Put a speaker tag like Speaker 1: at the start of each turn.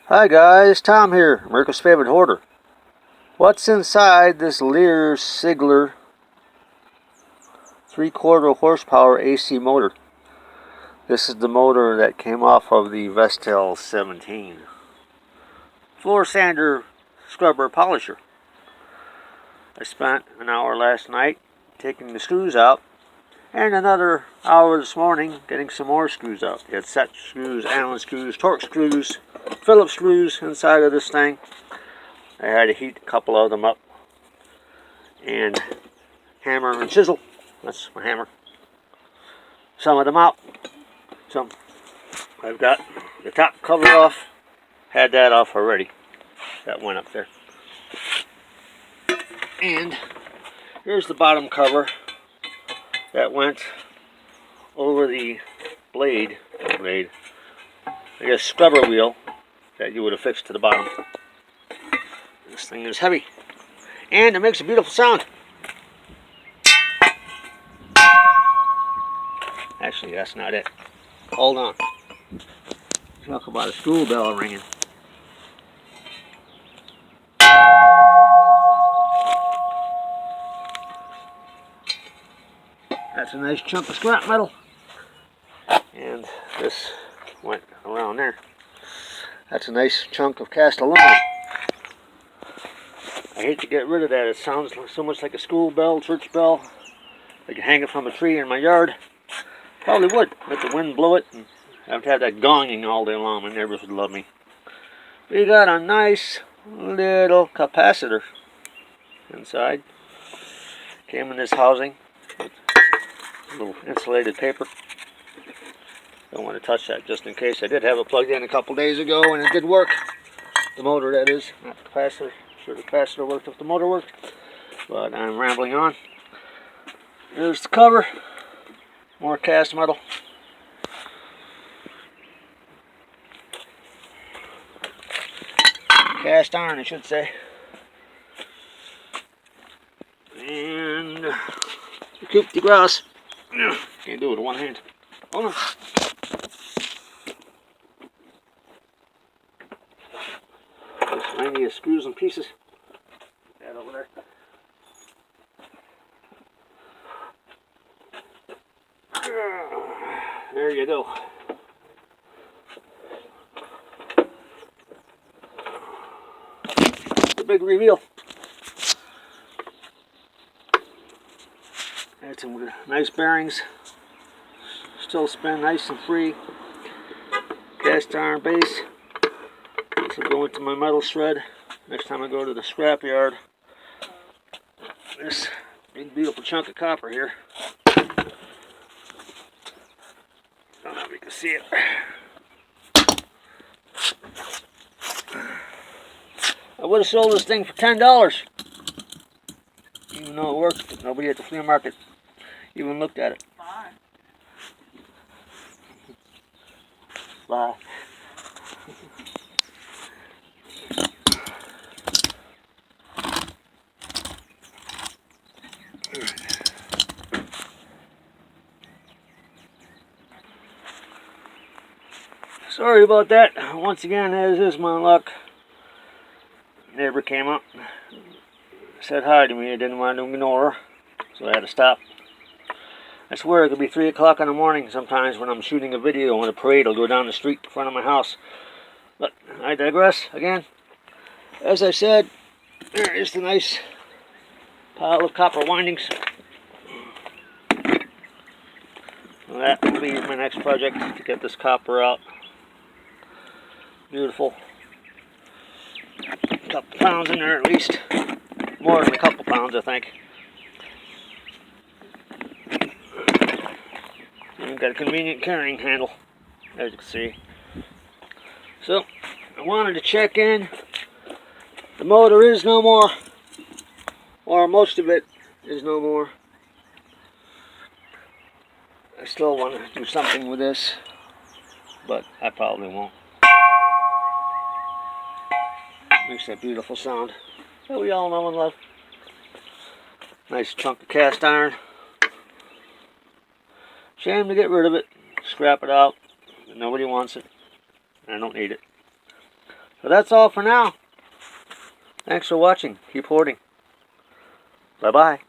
Speaker 1: Hi guys, Tom here, America's favorite hoarder. What's inside this Lear Siegler 3/4 horsepower AC motor? This is the motor that came off of the Vestel 17 floor sander scrubber polisher. I spent an hour last night taking the screws out and another hour this morning getting some more screws out. You had set screws, Allen screws, Torx screws, Phillips screws inside of this thing. I had to heat a couple of them up and hammer and chisel. That's my hammer. Some of them out. So I've got the top cover off. Had that off already. That went up there. And here's the bottom cover that went over the blade, I guess scrubber wheel that you would have fixed to the bottom. This thing is heavy and it makes a beautiful sound. Actually, that's not it. Hold on. Talk about a school bell ringing. That's a nice chunk of scrap metal. And this went around there. That's a nice chunk of cast aluminum. I hate to get rid of that. It sounds so much like a school bell, church bell. I could hang it from a tree in my yard. Probably would. Let the wind blow it and have to have that gonging all day long. My neighbors would love me. We got a nice little capacitor inside. Came in this housing with a little insulated paper. Don't want to touch that just in case. I did have it plugged in a couple days ago and it did work. The motor, that is, not the capacitor. Sure, the capacitor worked if the motor worked. But I'm rambling on. There's the cover. More cast metal. Cast iron, I should say. And the coup de grace. Can't do it with one hand. Hold on. There's plenty of screws and pieces. That over there. There you go. The big reveal. Had some nice bearings. Still spin nice and free. Cast iron base. This will go into my metal shred next time I go to the scrap yard. This big beautiful chunk of copper here. Don't know if you can see it. I would have sold this thing for $10. Even though it worked, but nobody at the flea market even looked at it. Bye. Sorry about that. Once again, as is my luck. Neighbor came up, said hi to me. I didn't want to ignore her, so I had to stop. I swear it could be 3 o'clock in the morning sometimes when I'm shooting a video and a parade will go down the street in front of my house. But I digress again. As I said, there is the nice pile of copper windings. Well, that will be my next project, to get this copper out. Beautiful. A couple pounds in there at least. More than a couple pounds, I think. And we've got a convenient carrying handle, as you can see. So, I wanted to check in. The motor is no more. Or most of it is no more. I still want to do something with this, but I probably won't. Makes that beautiful sound that we all know and love. Nice chunk of cast iron. Shame to get rid of it. Scrap it out. Nobody wants it. I don't need it. But that's all for now. Thanks for watching. Keep hoarding. Bye-bye.